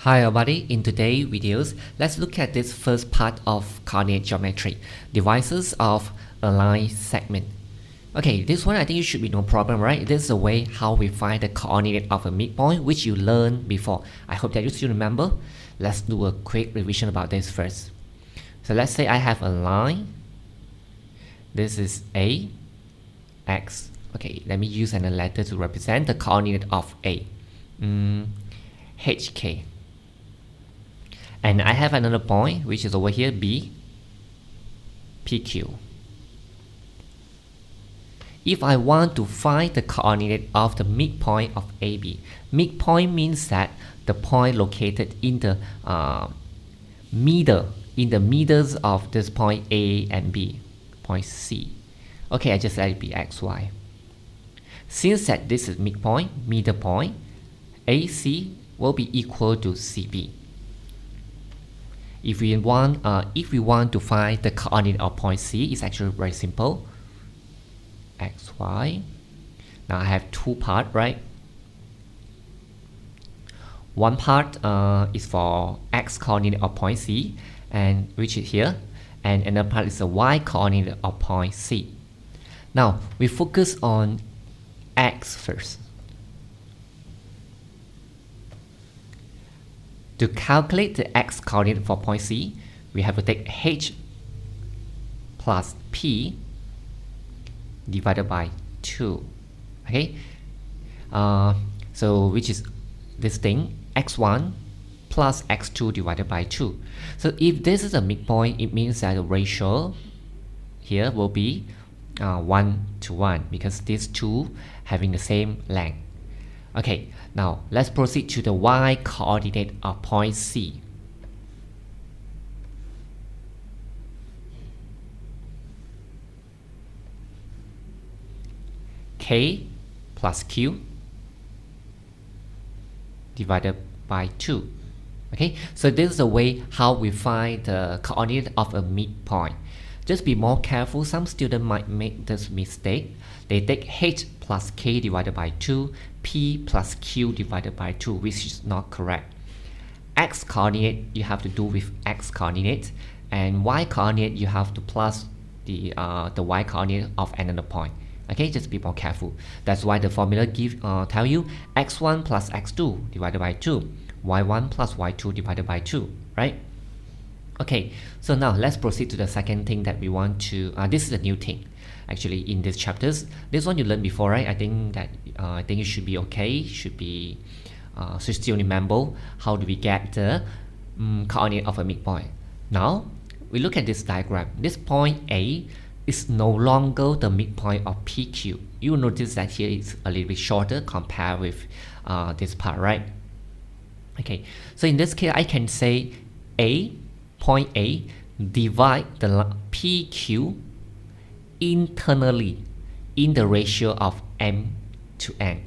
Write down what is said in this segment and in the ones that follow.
Hi everybody, in today's videos, let's look at this first part of coordinate geometry, divisors of a line segment. Okay, this one I think it should be no problem, right? This is the way how we find the coordinate of a midpoint, which you learned before. I hope that you still remember. Let's do a quick revision about this first. So let's say I have a line. This is A, X. Okay, let me use an letter to represent the coordinate of A. HK. And I have another point, which is over here, B, PQ. If I want to find the coordinate of the midpoint of AB, midpoint means that the point located in the middles of this point A and B, point C. Okay, I just let it be XY. Since that this is midpoint, middle point, AC will be equal to CB. If we want to find the coordinate of point C, it's actually very simple. XY. Now I have two parts, right? One part is for X coordinate of point C, and which is here, and another part is the Y coordinate of point C. Now we focus on X first. To calculate the X coordinate for point C, we have to take H plus P divided by 2. Okay, so which is this thing, x1 plus x2 divided by 2. So if this is a midpoint, it means that the ratio here will be 1 to 1 because these two having the same length. Okay, now let's proceed to the Y coordinate of point C. K plus Q divided by 2. Okay, so this is the way how we find the coordinate of a midpoint. Just be more careful, some students might make this mistake. They take H plus K divided by 2, P plus Q divided by 2, which is not correct. X coordinate you have to do with X coordinate, and Y coordinate you have to plus the Y coordinate of another point. Okay, just be more careful. That's why the formula tell you x1 plus x2 divided by 2, y1 plus y2 divided by 2, right? Okay, so now let's proceed to the second thing that we want to, this is a new thing actually in these chapters. This one you learned before, right? I think that it should be okay, should still remember how do we get the coordinate of a midpoint. Now we look at this diagram. This point A is no longer the midpoint of PQ. You will notice that here it's a little bit shorter compared with this part, right? Okay, so in this case I can say point A divide the PQ internally in the ratio of M to N.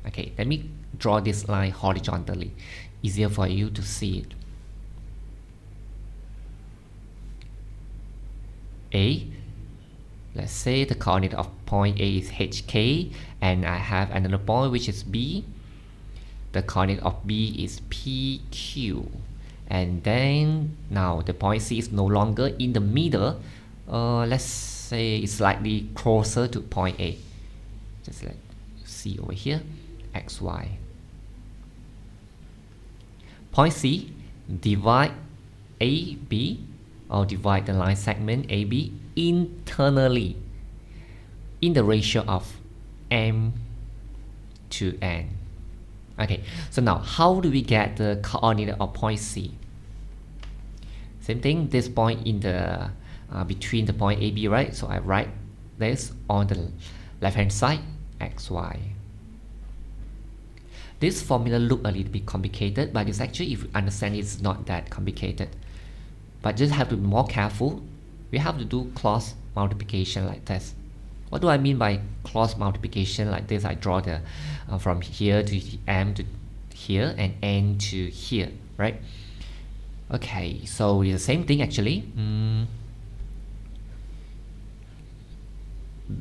Okay, let me draw this line horizontally, easier for you to see it. Let's say the coordinate of point A is HK, and I have another point which is B. The coordinate of B is PQ, and then now the point C is no longer in the middle. Let's say it's slightly closer to point A. Just let's see over here, XY. Point C, divide AB, or divide the line segment AB internally in the ratio of M to N. Okay, so now how do we get the coordinate of point C? Same thing, this point in the between the point AB, right? So I write this on the left hand side, XY. This formula look a little bit complicated, but it's actually, if you understand, it's not that complicated. But just have to be more careful. We have to do cross multiplication like this. What do I mean by cross multiplication like this? I draw the from here to M to here and N to here, right? Okay, so it's the same thing actually.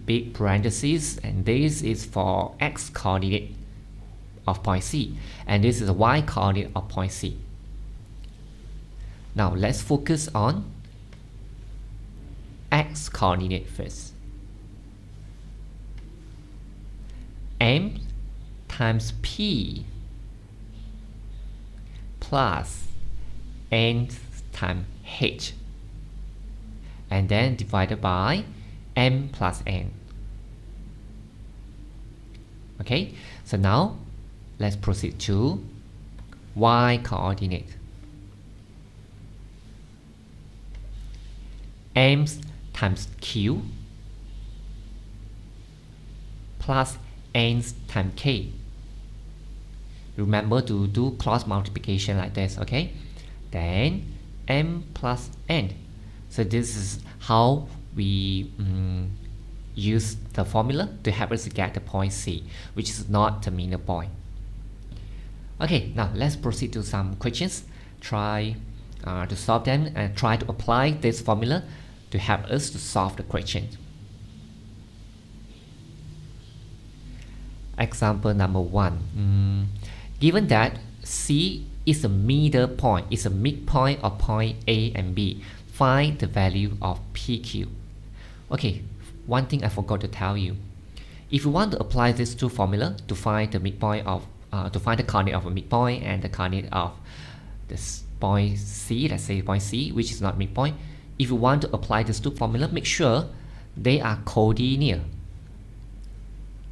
Big parentheses, and this is for X coordinate of point C, and this is the y coordinate of point C. Now let's focus on x coordinate first. M times p plus n times h, and then divided by m plus n. Okay, so now let's proceed to y coordinate. M times q plus n times k. Remember to do cross multiplication like this, okay? Then m plus n. So this is how we use the formula to help us get the point C, which is not the terminal point. Okay, now let's proceed to some questions. Try to solve them and try to apply this formula to help us to solve the question. Example number 1. Given that C is a middle point, is a midpoint of point A and B, find the value of PQ. Okay, one thing I forgot to tell you. If you want to apply these two formula to find the midpoint of to find the coordinate of a midpoint and the coordinate of this point C, let's say point C, which is not midpoint. If you want to apply these two formula, make sure they are collinear.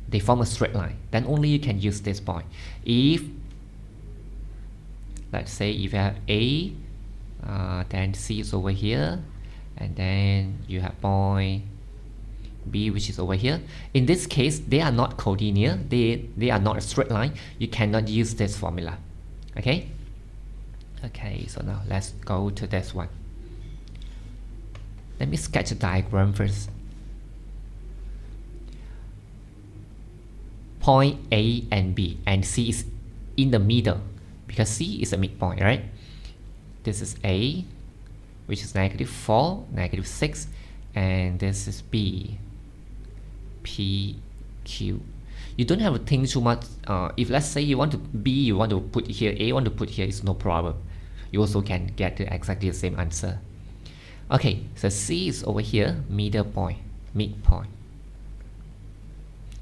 They form a straight line. Then only you can use this point. If let's say if you have A, then C is over here, and then you have point B, which is over here. In this case, they are not collinear. They are not a straight line. You cannot use this formula. Okay. Okay. So now let's go to this one. Let me sketch a diagram first. Point A and B, and C is in the middle because C is a midpoint, right? This is A, which is -4, -6, and this is B, P, Q. You don't have to think too much. If let's say you want to B, you want to put here, A, you want to put here, it's no problem. You also can get exactly the same answer. Okay, so C is over here, middle point, midpoint.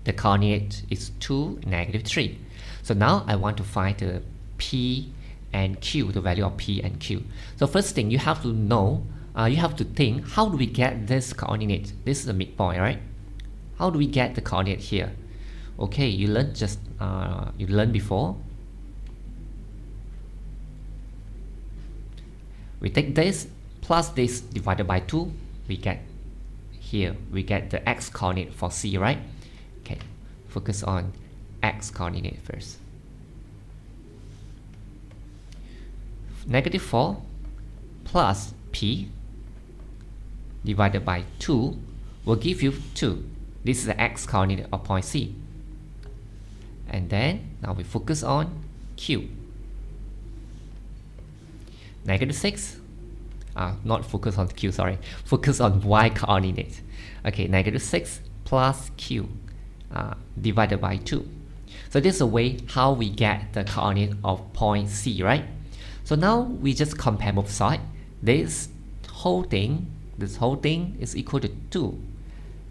The coordinate is 2, -3. So now I want to find the P and Q, the value of P and Q. So first thing you have to know, you have to think, how do we get this coordinate? This is the midpoint, right? How do we get the coordinate here? Okay, you learned before. We take this plus this divided by 2, we get here, we get the x coordinate for C, right? Okay, focus on x coordinate first. -4 plus P divided by 2 will give you 2. This is the x coordinate of point C. And then now we focus on Q. -6. Not focus on Q, sorry. Focus on y coordinate. Okay, -6 plus Q divided by 2. So this is a way how we get the coordinate of point C, right? So now we just compare both sides. This whole thing is equal to 2.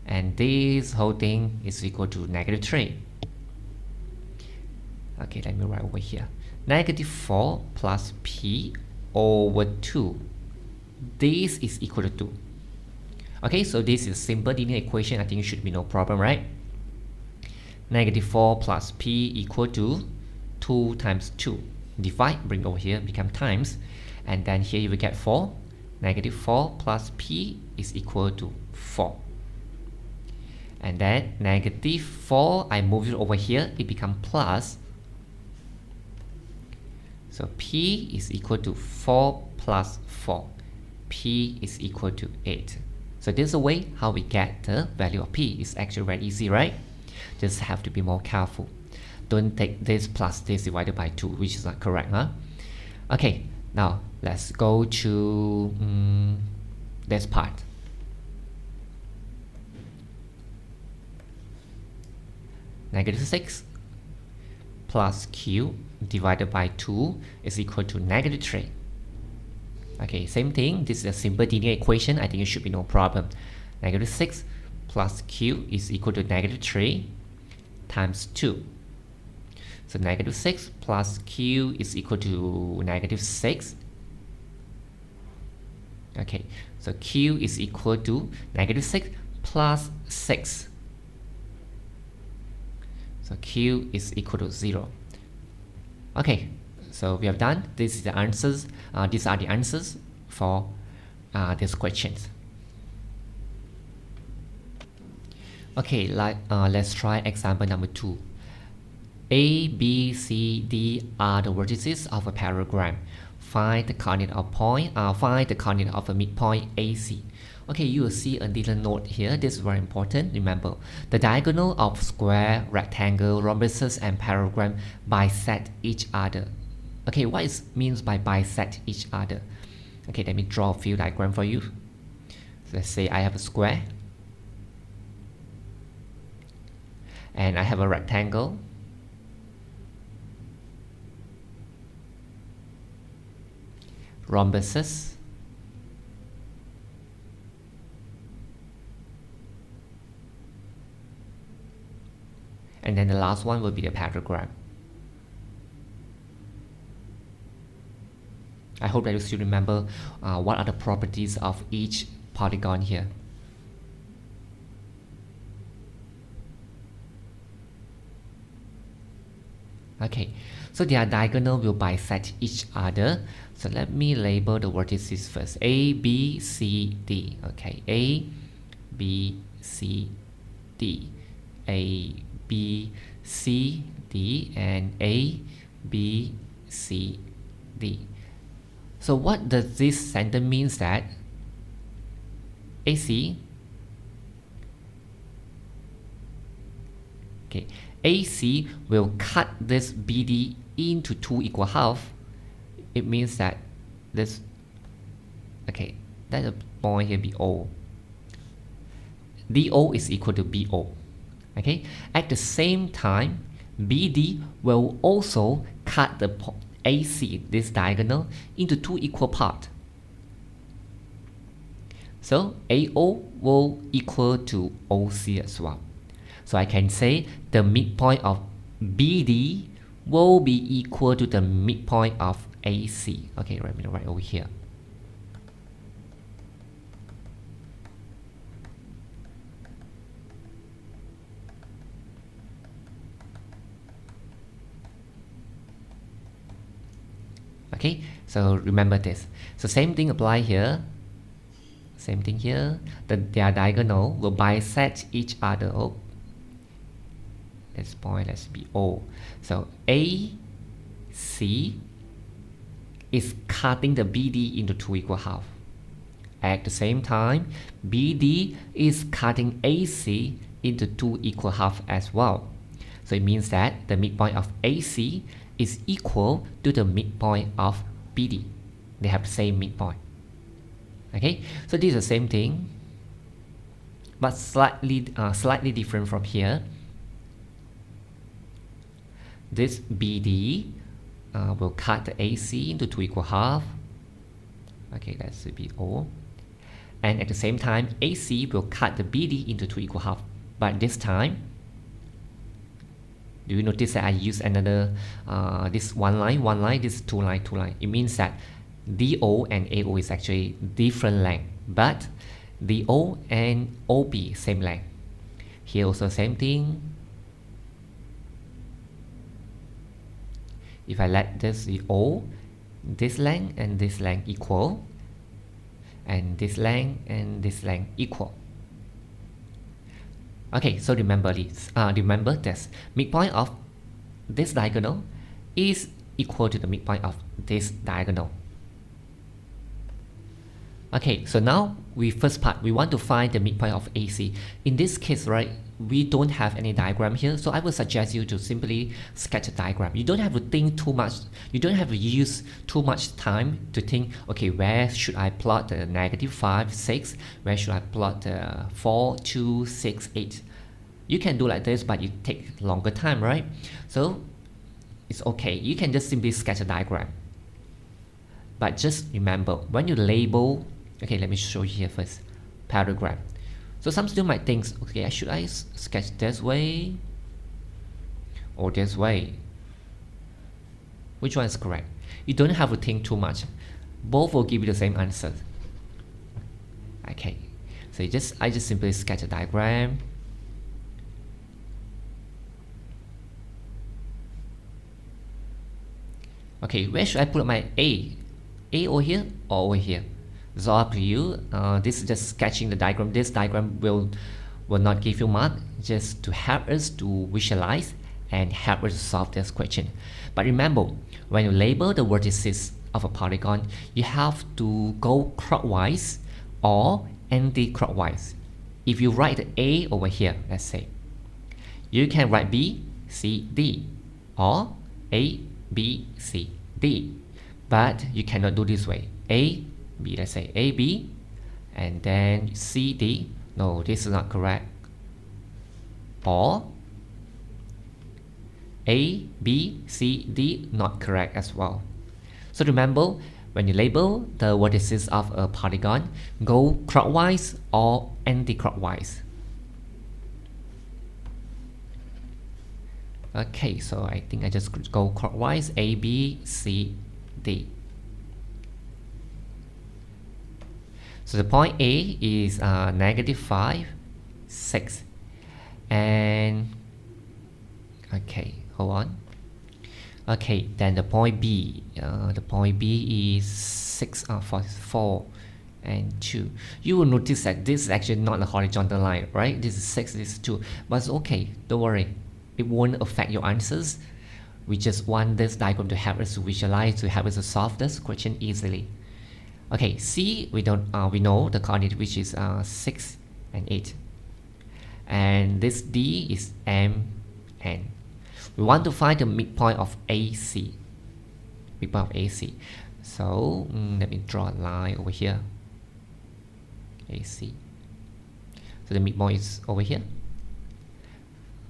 And this whole thing is equal to -3. Okay, let me write over here. -4 plus P over 2. This is equal to 2. Okay, so this is a simple linear equation. I think it should be no problem, right? -4 plus P equal to 2 times 2. Divide, bring over here, become times. And then here you will get 4. -4 plus P is equal to 4. And then -4, I move it over here, it becomes plus. So P is equal to 4 plus 4. P is equal to 8. So this is a way how we get the value of P. It's actually very easy, right? Just have to be more careful. Don't take this plus this divided by 2, which is not correct, huh? Okay, now let's go to this part. -6 plus Q divided by 2 is equal to -3. Okay, same thing. This is a simple linear equation. I think it should be no problem. Negative 6 plus q is equal to negative 3 times 2. So negative 6 plus q is equal to negative 6. Okay, so q is equal to negative 6 plus 6. So q is equal to 0. Okay, so we have done. This is the answers. These are the answers for these questions. Okay, let's try example number 2. A, B, C, D are the vertices of a parallelogram. Find the coordinate of find the coordinate of a midpoint AC. Okay, you will see a little note here. This is very important. Remember, the diagonal of square, rectangle, rhombuses, and parallelogram bisect each other. Okay, what is means by bisect each other? Okay, let me draw a few diagrams for you. So let's say I have a square, and I have a rectangle, rhombuses, and then the last one will be the parallelogram. I hope that you still remember what are the properties of each polygon here. Okay, so their diagonal will bisect each other. So let me label the vertices first. A, B, C, D. Okay, A, B, C, D. A, B, C, D, and A, B, C, D. So what does this sentence means that AC, okay, AC will cut this BD into 2 equal half. It means that this, okay, that's a point here BO. DO is equal to BO. Okay, at the same time, BD will also cut the AC, this diagonal, into 2 equal parts. So AO will equal to OC as well. So I can say the midpoint of BD will be equal to the midpoint of AC. Okay, let me write over here. Okay, so remember this. So same thing apply here. Same thing here. Their diagonal will bisect each other. Oh, this point, let's be O. So AC is cutting the BD into 2 equal half. At the same time, BD is cutting AC into 2 equal half as well. So it means that the midpoint of AC is equal to the midpoint of BD. They have the same midpoint. Okay, so this is the same thing, but slightly different from here. This BD will cut the AC into 2 equal half. Okay, that's be O. And at the same time, AC will cut the BD into 2 equal half. But this time, do you notice that I use another, this one line, this two line. It means that DO and AO is actually different length, but DO and OB same length. Here also same thing. If I let this be O, this length and this length equal, and this length and this length equal. Okay, so remember this. Remember this. Midpoint of this diagonal is equal to the midpoint of this diagonal. Okay, so now first part, we want to find the midpoint of AC. In this case, right, we don't have any diagram here, so I would suggest you to simply sketch a diagram. You don't have to think too much. You don't have to use too much time to think, okay, where should I plot the -5, 6? Where should I plot the 4, 2, 6, 8? You can do like this, but it takes longer time, right? So it's okay. You can just simply sketch a diagram. But just remember, when you label, okay, let me show you here first, parallelogram. So some students might think, okay, should I sketch this way or this way? Which one is correct? You don't have to think too much. Both will give you the same answer. Okay, so I just simply sketch a diagram. Okay, where should I put my A? A over here or over here? It's all up to you. This is just sketching the diagram. This diagram will not give you mark, just to help us to visualize and help us to solve this question. But remember, when you label the vertices of a polygon, you have to go clockwise or anti-clockwise. If you write A over here, let's say, you can write B, C, D, or A, B, C, D. But you cannot do this way. A, B, let's say A, B, and then C, D. No, this is not correct. Or A, B, C, D, not correct as well. So remember, when you label the vertices of a polygon, go clockwise or anti-clockwise. Okay, so I think I just go clockwise, A, B, C, D. So the point A is -5, 6. And, okay, hold on. Okay, then the point B is 6, 4 and 2. You will notice that this is actually not a horizontal line, right? This is 6, this is 2, but it's okay, don't worry. It won't affect your answers. We just want this diagram to help us to visualize, to help us to solve this question easily. Okay, C, we know the coordinate, which is 6 and 8. And this D is M, N. We want to find the midpoint of AC. Midpoint of AC. So let me draw a line over here. AC. So the midpoint is over here.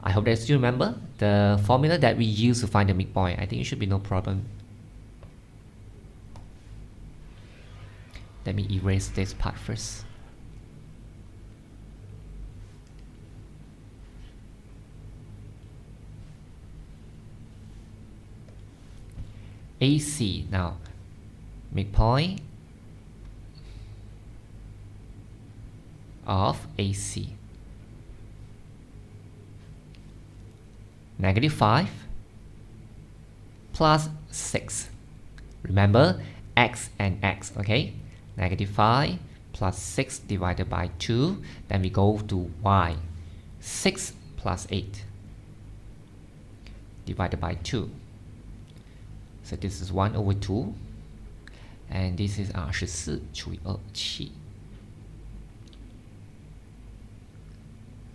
I hope that you remember the formula that we use to find the midpoint. I think it should be no problem. Let me erase this part first. AC now, midpoint of AC. -5 plus 6. Remember, x and x, okay? -5 plus 6 divided by 2. Then we go to y. 6 plus 8 divided by 2. So this is 1/2. And this is 14除以2 7.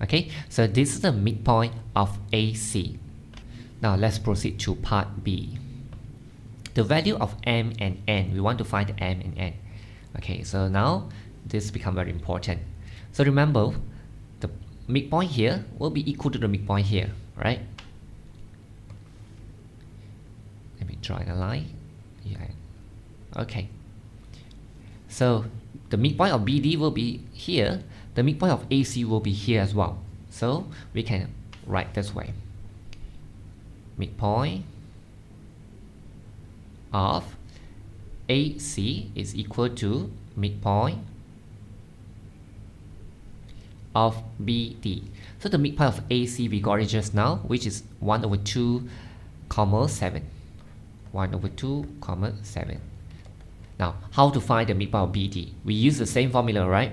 Okay, so this is the midpoint of AC. Now let's proceed to part B. The value of M and N. We want to find M and N. Okay, so now this becomes very important. So remember, the midpoint here will be equal to the midpoint here, right? Let me draw a line. Yeah. Okay. So the midpoint of BD will be here. The midpoint of AC will be here as well. So we can write this way. Midpoint of AC is equal to midpoint of BD. So the midpoint of AC we got it just now, which is 1/2, 7. 1/2, 7. Now, how to find the midpoint of BD? We use the same formula, right?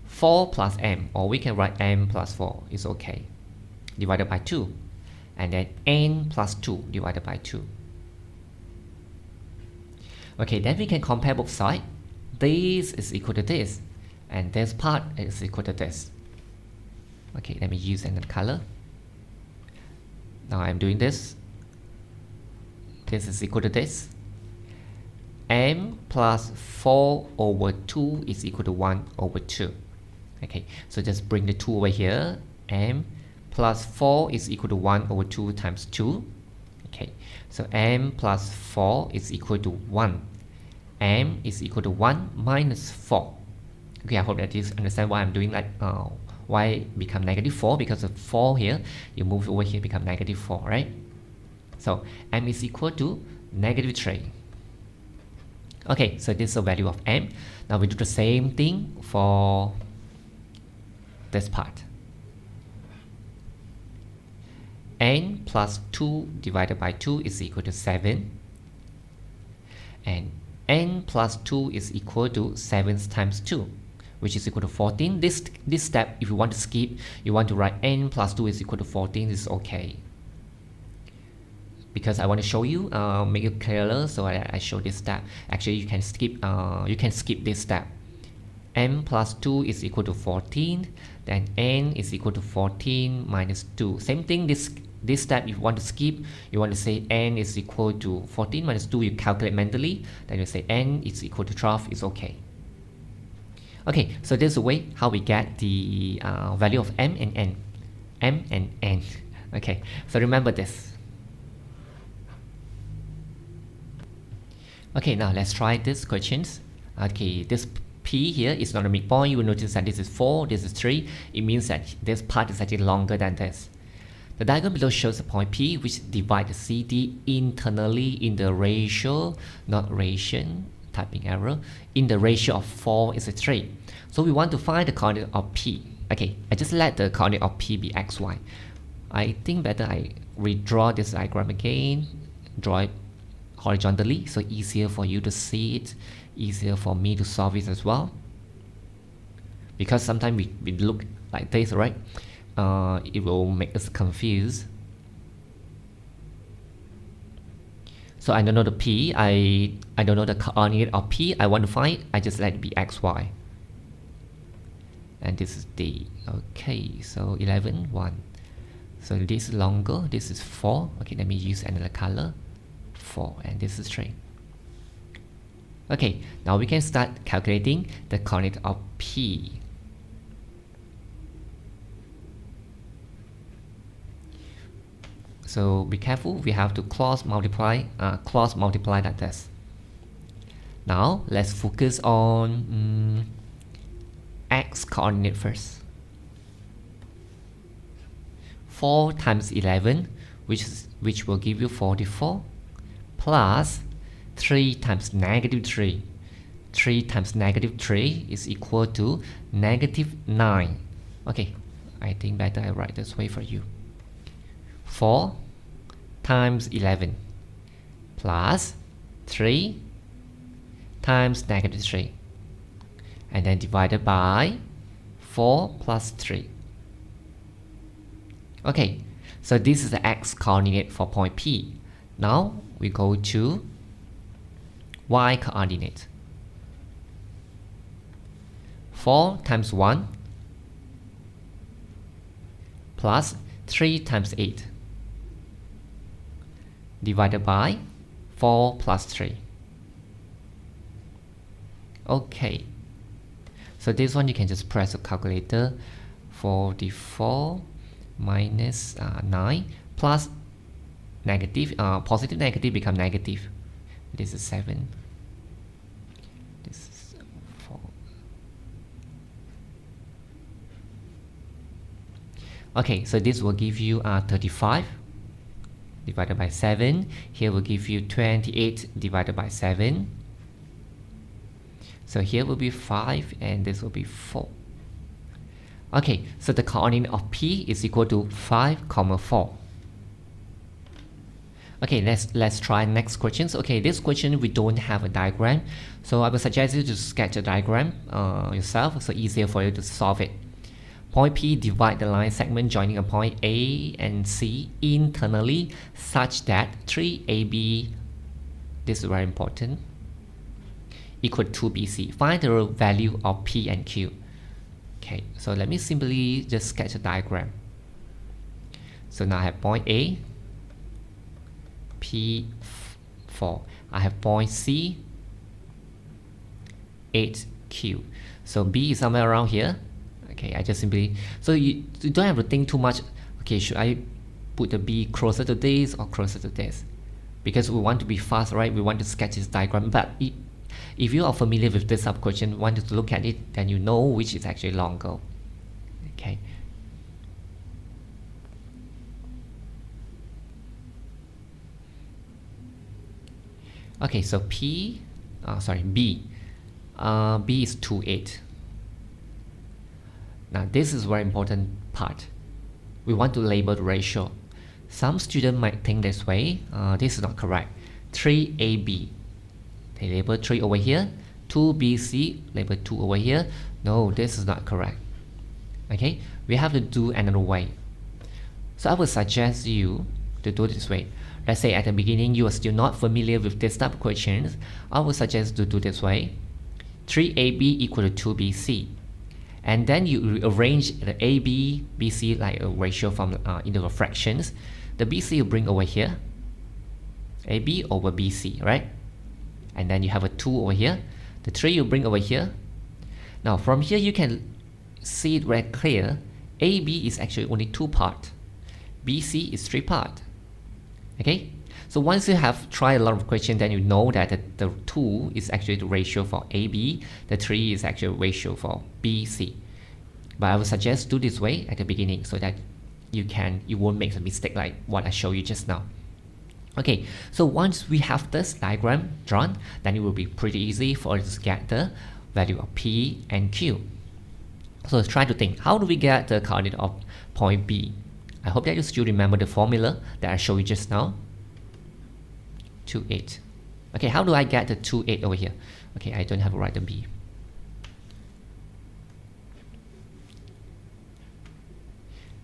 4 plus M, or we can write M plus 4, is okay, divided by 2. And then N plus 2 divided by 2. Okay, then we can compare both sides. This is equal to this, and this part is equal to this. Okay, let me use another color. Now I'm doing this. This is equal to this. M plus 4/2 is equal to 1/2. Okay, so just bring the 2 over here. M plus 4 is equal to 1/2 times 2. Okay, so m plus 4 is equal to 1. M is equal to 1 minus 4. Okay, I hope that you understand why I'm doing like why it become negative 4, because of 4 here, you move over here, become negative 4, right? So m is equal to negative 3. Okay, so this is the value of m. Now we do the same thing for this part. N plus 2 divided by 2 is equal to 7. And n plus 2 is equal to 7 times 2, which is equal to 14. This step, if you want to skip, you want to write n plus 2 is equal to 14, is okay. Because I want to show you, make it clearer, so I show this step. Actually, you can skip this step. M plus 2 is equal to 14, then n is equal to 14 minus 2. Same thing, this step, if you want to skip, you want to say n is equal to 14 minus 2, you calculate mentally, then you say n is equal to 12, is okay. Okay, so this is the way how we get the value of m and n. M and n. Okay, so remember this. Okay, now let's try these questions. Okay, this P here is not a midpoint. You will notice that this is 4, this is 3. It means that this part is actually longer than this. The diagram below shows a point P which divides CD internally in the ratio, not ration, typing error, in the ratio of 4 is a 3. So we want to find the coordinate of P. Okay, I just let the coordinate of P be xy. I think better I redraw this diagram again, draw it horizontally, so easier for you to see it, easier for me to solve it as well. Because sometimes we look like this, right? It will make us confused. So I don't know the P, I don't know the coordinate of P I want to find, I just let it be xy. And this is D. Okay, so 11, 1. So this is longer, this is 4. Okay, let me use another color. 4, and this is 3. Okay, now we can start calculating the coordinate of P. So be careful, we have to cross multiply like this. Now let's focus on x coordinate first. 4 times 11, which will give you 44, plus 3 times negative 3. 3 times negative 3 is equal to negative 9. Okay, I think better I write this way for you. 4 times 11 plus 3 times negative 3, and then divided by 4 plus 3. Okay, so this is the x coordinate for point P. Now we go to y coordinate. 4 times 1 plus 3 times 8 divided by 4 plus 3. Okay, so this one you can just press a calculator. 44 minus 9 plus negative, positive negative become negative. This is 7. This is 4. Okay, so this will give you 35 divided by 7. Here will give you 28 divided by 7. So here will be 5 and this will be 4. Okay, so the coordinate of P is equal to 5, 4. Okay, let's try next questions. Okay, this question we don't have a diagram, so I would suggest you to sketch a diagram yourself, so easier for you to solve it. Point P divide the line segment joining a point A and C internally such that 3AB, this is very important, equal to BC. Find the value of P and Q. Okay, so let me simply just sketch a diagram. So now I have point A, P4. I have point C, 8Q. So B is somewhere around here. Okay, I just simply, so you don't have to think too much. Okay, should I put the B closer to this or closer to this, because we want to be fast, right? We want to sketch this diagram. But if you are familiar with this sub-question, want to look at it, then you know which is actually longer. Okay. Okay, so B is 2, 8. Now this is very important part. We want to label the ratio. Some students might think this way. This is not correct. 3AB. They label 3 over here. 2BC, label 2 over here. No, this is not correct. Okay, we have to do another way. So I would suggest you to do it this way. Let's say at the beginning you are still not familiar with this type of questions. I would suggest to do this way. 3AB equal to 2BC. And then you arrange the AB, BC like a ratio from into the fractions. The BC you bring over here. AB over BC, right? And then you have a 2 over here. The 3 you bring over here. Now from here you can see it very clear. AB is actually only 2 parts. BC is 3 parts. Okay, so once you have tried a lot of questions, then you know that the 2 is actually the ratio for AB, the 3 is actually a ratio for BC. But I would suggest do this way at the beginning so that you won't make a mistake like what I showed you just now. Okay, so once we have this diagram drawn, then it will be pretty easy for us to get the value of P and Q. So let's try to think, how do we get the coordinate of point B? I hope that you still remember the formula that I showed you just now. 2, 8. Okay, how do I get the 2, 8 over here? Okay, I don't have to write the B.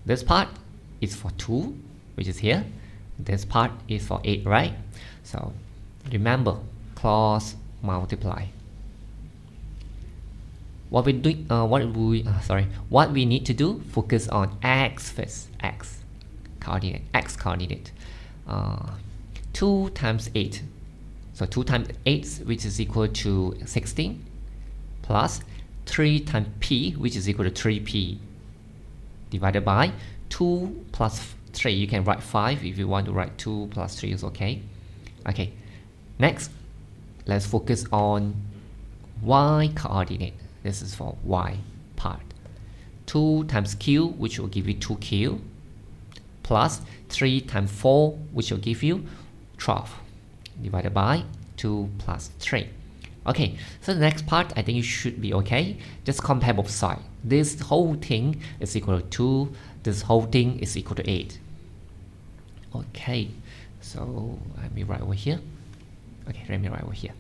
This part is for 2, which is here. This part is for 8, right? So remember, cross multiply. What we need to do, focus on x first. X coordinate. 2 times 8. So 2 times 8, which is equal to 16, plus 3 times p, which is equal to 3p, divided by 2 plus 3. You can write 5 if you want to write 2 plus 3 is okay. Okay, next, let's focus on y coordinate. This is for y part. 2 times q, which will give you 2q, plus 3 times 4, which will give you 12, divided by 2 plus 3. Okay, so the next part, I think you should be okay. Just compare both sides. This whole thing is equal to 2. This whole thing is equal to 8. Okay, so let me write over here. Okay, let me write over here.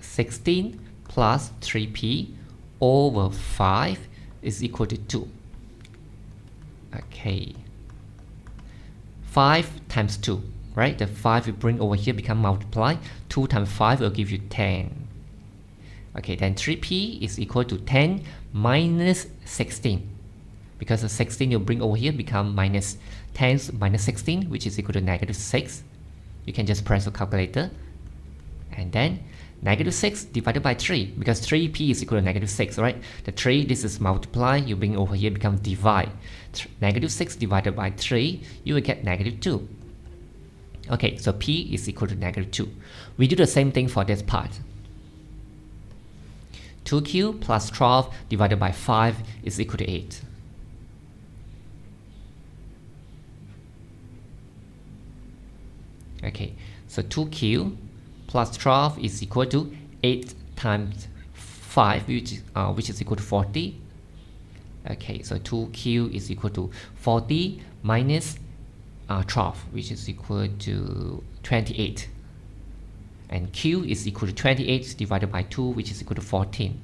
16 plus 3p over 5 is equal to 2. Okay, 5 times 2, right? The 5 you bring over here become multiply. 2 times 5 will give you 10. Okay, then 3p is equal to 10 minus 16. Because the 16 you bring over here become minus 10 minus 16, which is equal to negative 6. You can just press the calculator. And then negative 6 divided by 3, because 3p is equal to negative 6, right? The 3, this is multiply, you bring over here become divide. Negative 6 divided by 3, you will get negative 2. Okay, so p is equal to negative 2. We do the same thing for this part. 2q plus 12 divided by 5 is equal to 8. Okay, so 2q plus 12 is equal to 8 times 5, which is equal to 40. Okay, so 2q is equal to 40 minus 12, which is equal to 28. And q is equal to 28 divided by 2, which is equal to 14.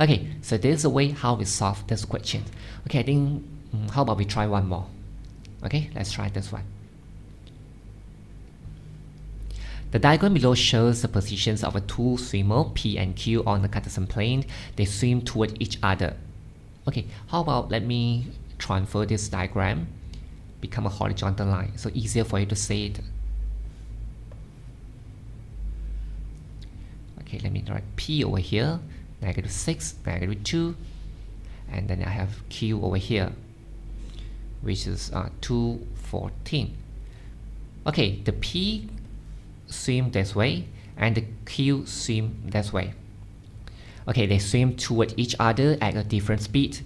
Okay, so this is a way how we solve this question. Okay, I think, how about we try one more? Okay, let's try this one. The diagram below shows the positions of a two swimmers, P and Q, on the Cartesian plane. They swim toward each other. Okay, how about let me transfer this diagram, become a horizontal line, so easier for you to see it. Okay, let me write P over here, -6, -2, and then I have Q over here, which is 214. Okay, the P swim this way and the Q swim this way. Okay, they swim toward each other at a different speed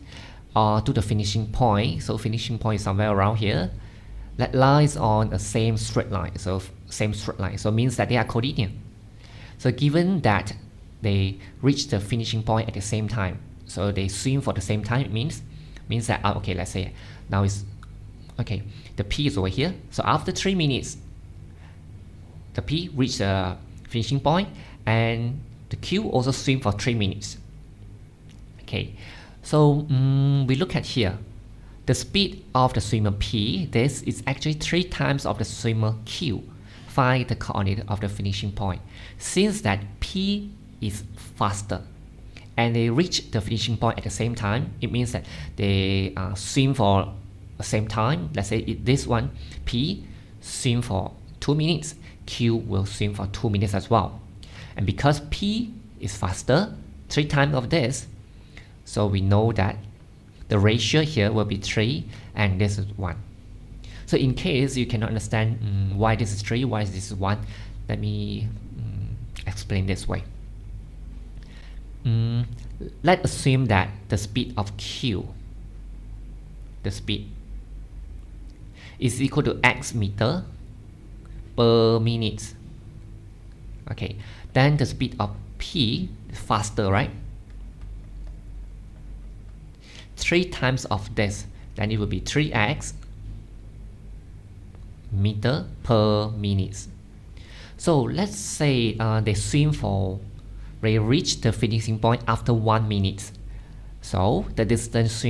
to the finishing point. So finishing point is somewhere around here. That lies on a same straight line. So same straight line. So means that they are collinear. So given that they reach the finishing point at the same time, so they swim for the same time, it means that okay, let's say now is okay, the P is over here. So after 3 minutes, the P reached the finishing point and the Q also swim for 3 minutes. Okay, so we look at here. The speed of the swimmer P, this is actually 3 times of the swimmer Q. Find the coordinate of the finishing point. Since that P is faster and they reach the finishing point at the same time, it means that they swim for the same time. Let's say this one, P swim for 2 minutes, Q will swim for 2 minutes as well. And because P is faster, 3 times of this, so we know that the ratio here will be 3 and this is 1. So in case you cannot understand why this is 3, why this is 1, let me explain this way. Let's assume that the speed of Q, the speed, is equal to x meter per minute. Okay, then the speed of P is faster, right? 3 times of this, then it will be 3x meter per minute. So let's say they reach the finishing point after 1 minute. So the distance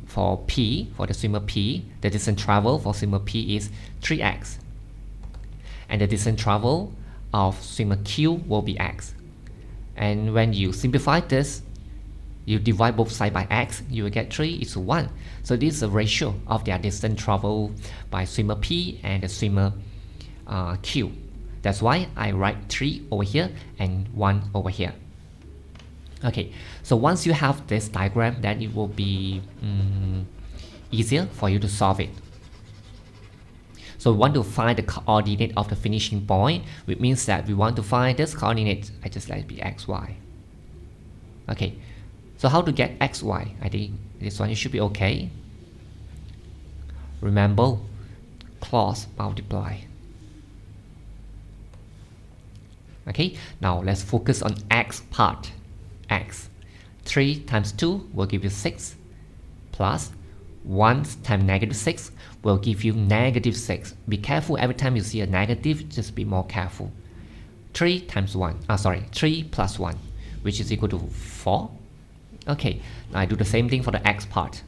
for P, for the swimmer P, the distance travel for swimmer P is 3x. And the distance travel of swimmer Q will be x. And when you simplify this, you divide both sides by x, you will get 3 is to 1. So this is a ratio of their distance travel by swimmer P and the swimmer Q. That's why I write 3 over here and 1 over here. Okay, so once you have this diagram, then it will be easier for you to solve it. So we want to find the coordinate of the finishing point, which means that we want to find this coordinate. I just let it be xy. Okay, so how to get xy? I think this one should be okay. Remember, cross multiply. Okay, now let's focus on x part. X. 3 times 2 will give you 6 plus 1 times negative 6 will give you negative 6. Be careful every time you see a negative, just be more careful. 3 plus 1, which is equal to 4. Okay, now I do the same thing for the x part.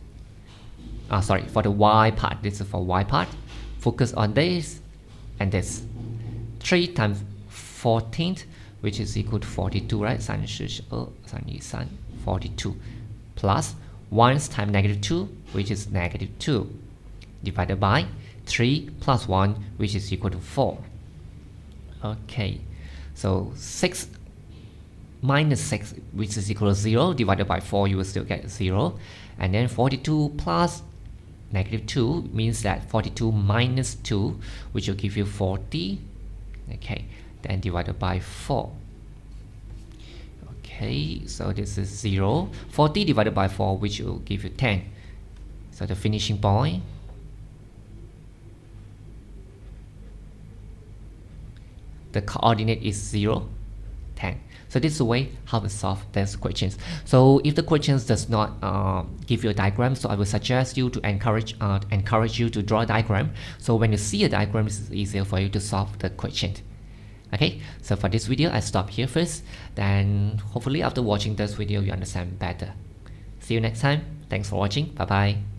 For the y part. This is for y part. Focus on this and this. 3 times 14, which is equal to 42, right? 42 plus 1 times negative 2, which is negative 2, divided by 3 plus 1, which is equal to 4. Okay, so 6 minus 6, which is equal to 0, divided by 4, you will still get 0. And then 42 plus negative 2 means that 42 minus 2, which will give you 40. Okay, then divided by 4. Okay, so this is 0. 40 divided by 4, which will give you 10. So the finishing point, the coordinate is 0, 10. So this is the way how to solve these questions. So if the questions does not give you a diagram, so I will suggest you to encourage you to draw a diagram. So when you see a diagram, it's easier for you to solve the question. Okay, so for this video, I stop here first. Then hopefully after watching this video, you understand better. See you next time. Thanks for watching. Bye bye.